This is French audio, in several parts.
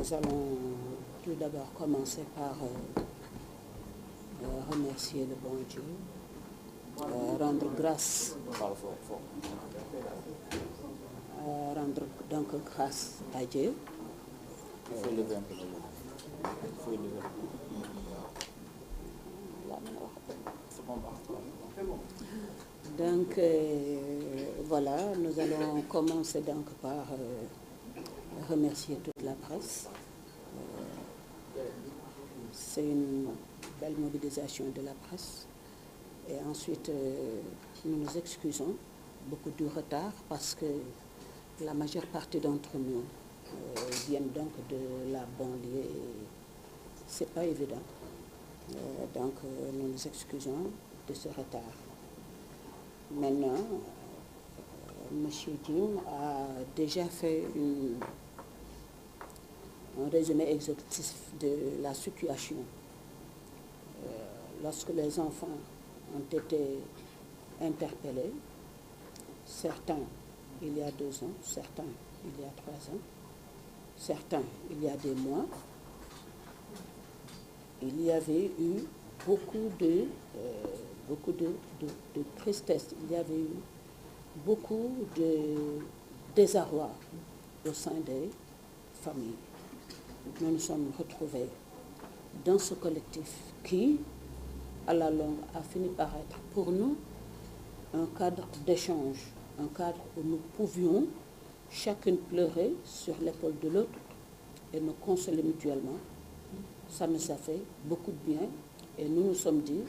Nous allons tout d'abord commencer par remercier le bon Dieu, rendre grâce, rendre donc grâce à Dieu. Il faut lever un peu. Il faut lever. Donc voilà, nous allons commencer donc par remercier toute la presse. C'est une belle mobilisation de la presse. Et ensuite, nous nous excusons beaucoup du retard parce que la majeure partie d'entre nous viennent donc de la banlieue et c'est pas évident. Donc nous nous excusons de ce retard. Maintenant, M. Jim a déjà fait un résumé exhaustif de la situation. Lorsque les enfants ont été interpellés, certains il y a 2 ans, certains il y a 3 ans, certains il y a des mois, il y avait eu beaucoup de tristesse, il y avait eu beaucoup de désarroi au sein des familles. Nous nous sommes retrouvés dans ce collectif qui, à la longue, a fini par être pour nous un cadre d'échange, un cadre où nous pouvions chacune pleurer sur l'épaule de l'autre et nous consoler mutuellement. Ça nous a fait beaucoup de bien et nous nous sommes dit,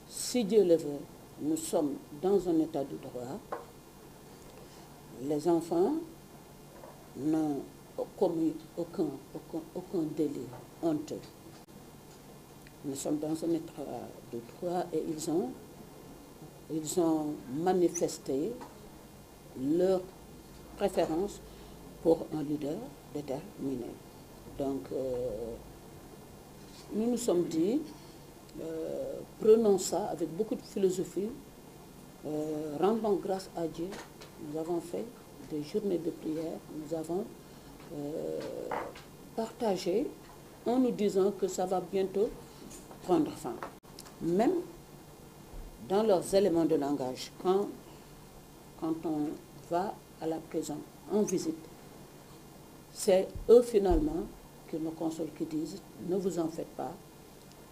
si Dieu le veut, nous sommes dans un état de droit. Les enfants n'ont commis aucun délit honteux. Nous sommes dans un état de droit et ils ont manifesté leur préférence pour un leader déterminé. Donc, nous nous sommes dit, prenons ça avec beaucoup de philosophie, rendons grâce à Dieu. Nous avons fait des journées de prière, nous avons partagé en nous disant que ça va bientôt prendre fin. Même dans leurs éléments de langage, quand on va à la prison en visite, c'est eux finalement qui nous consolent, qui disent « Ne vous en faites pas,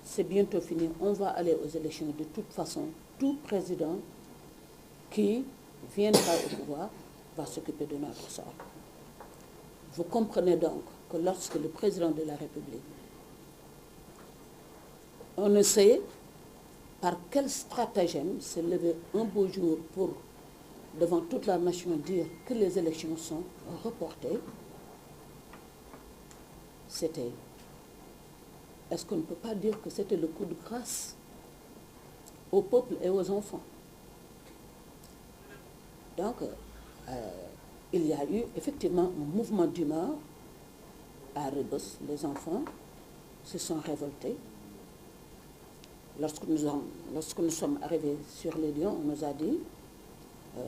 c'est bientôt fini, on va aller aux élections. De toute façon, tout président qui viendra au pouvoir va s'occuper de notre sort. » Vous comprenez donc que lorsque le président de la République, on ne sait par quel stratagème s'est levé un beau jour pour, devant toute la nation, dire que les élections sont reportées, c'était, est-ce qu'on ne peut pas dire que c'était le coup de grâce au peuple et aux enfants? Donc, il y a eu effectivement un mouvement d'humeur à Rebeuss. Les enfants se sont révoltés. Lorsque nous sommes arrivés sur les lieux, on nous a dit,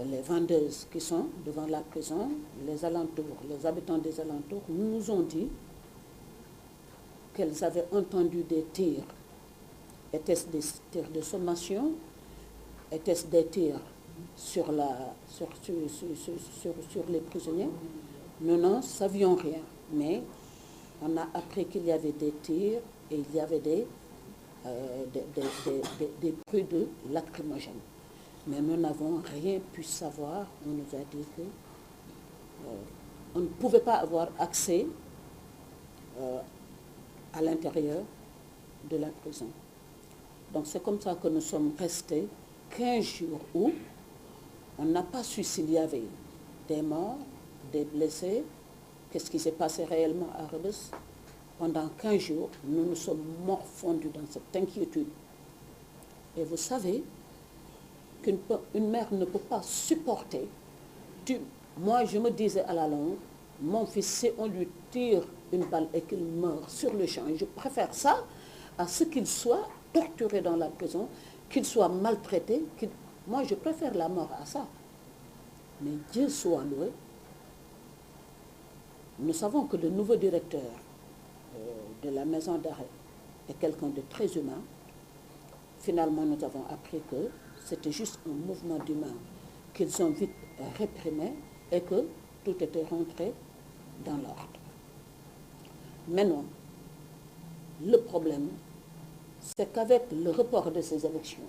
les vendeuses qui sont devant la prison, les alentours, les habitants des alentours, nous ont dit qu'elles avaient entendu des tirs. Était-ce des tirs de sommation? Était-ce des tirs sur les prisonniers? Nous n'en savions rien, mais on a appris qu'il y avait des tirs et il y avait des bruits de lacrymogènes. Mais nous n'avons rien pu savoir. On nous a dit que on ne pouvait pas avoir accès à l'intérieur de la prison. Donc c'est comme ça que nous sommes restés 15 jours où on n'a pas su s'il y avait des morts, des blessés, qu'est-ce qui s'est passé réellement à Rebeuss. Pendant 15 jours, nous nous sommes morfondus dans cette inquiétude. Et vous savez qu'une mère ne peut pas supporter. Moi, je me disais à la longue, mon fils, si on lui tire une balle et qu'il meurt sur le champ, et je préfère ça à ce qu'il soit torturé dans la prison, qu'il soit maltraité. Moi, je préfère la mort à ça. Mais Dieu soit loué, Nous savons que le nouveau directeur de la maison d'arrêt est quelqu'un de très humain. Finalement, nous avons appris que c'était juste un mouvement d'humains qu'ils ont vite réprimé et que tout était rentré dans l'ordre. Maintenant, le problème, c'est qu'avec le report de ces élections,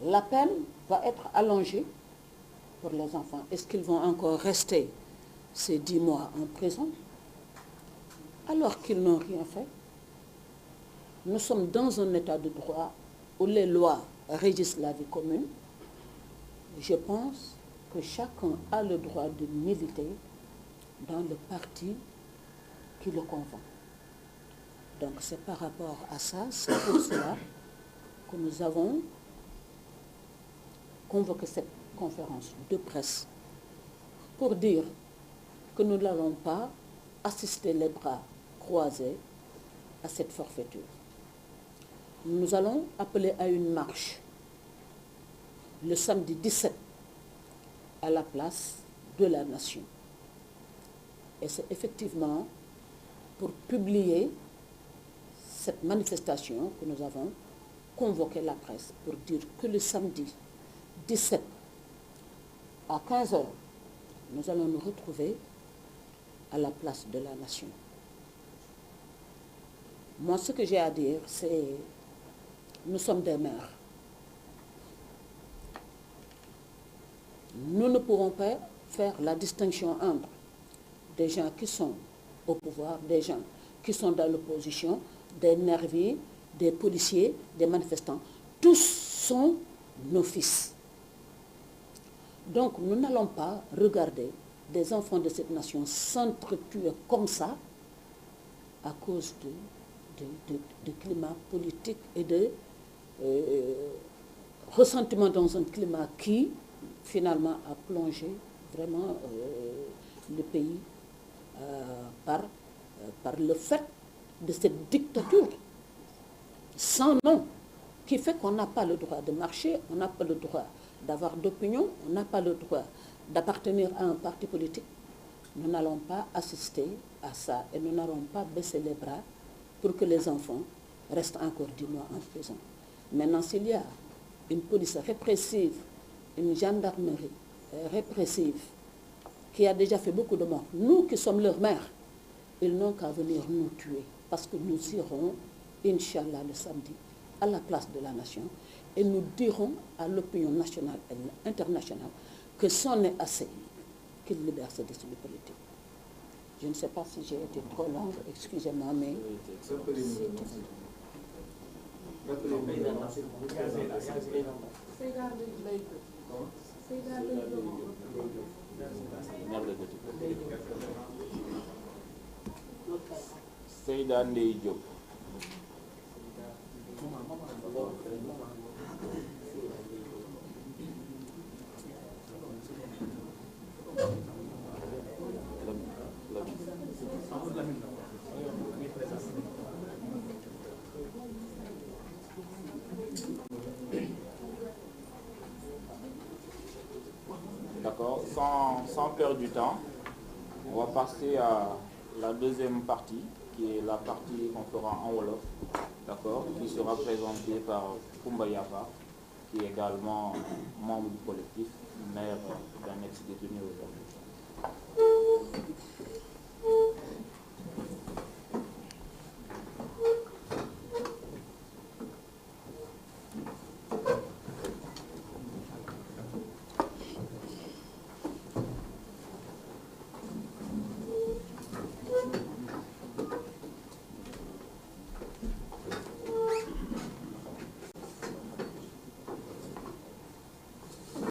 la peine va être allongée pour les enfants. Est-ce qu'ils vont encore rester ces 10 mois en prison alors qu'ils n'ont rien fait? Nous sommes dans un état de droit où les lois régissent la vie commune. Je pense que chacun a le droit de militer dans le parti qui le convainc. Donc c'est par rapport à ça, c'est pour cela que nous avons convoqué cette conférence de presse pour dire que nous n'allons pas assister les bras croisés à cette forfaiture. Nous allons appeler à une marche le samedi 17 à la place de la Nation. Et c'est effectivement pour publier cette manifestation que nous avons convoqué la presse pour dire que le samedi 17 à 15h, nous allons nous retrouver à la place de la Nation. Moi, ce que j'ai à dire, c'est nous sommes des mères. Nous ne pourrons pas faire la distinction entre des gens qui sont au pouvoir, des gens qui sont dans l'opposition, des nervis, des policiers, des manifestants. Tous sont nos fils. Donc nous n'allons pas regarder des enfants de cette nation s'entretuer comme ça à cause de climat politique et de ressentiment dans un climat qui finalement a plongé vraiment le pays par le fait de cette dictature sans nom qui fait qu'on n'a pas le droit de marcher, on n'a pas le droit d'avoir d'opinion, on n'a pas le droit d'appartenir à un parti politique. Nous n'allons pas assister à ça et nous n'allons pas baisser les bras pour que les enfants restent encore 10 mois en prison. Maintenant, s'il y a une police répressive, une gendarmerie répressive qui a déjà fait beaucoup de morts, nous qui sommes leurs mères, ils n'ont qu'à venir nous tuer parce que nous irons, Inch'Allah, le samedi, à la place de la Nation et nous dirons à l'opinion nationale et internationale que c'en est assez, qu'ils libèrent ces détenus politiques. Je ne sais pas si j'ai été trop longue, excusez-moi, mais... Seyda Ndeye Diop. D'accord, sans perdre du temps, on va passer à la deuxième partie, qui est la partie qu'on fera en Wolof, d'accord, qui sera présentée par Koumba Yaba, qui est également membre du collectif, maire d'un ex-détenu aujourd'hui.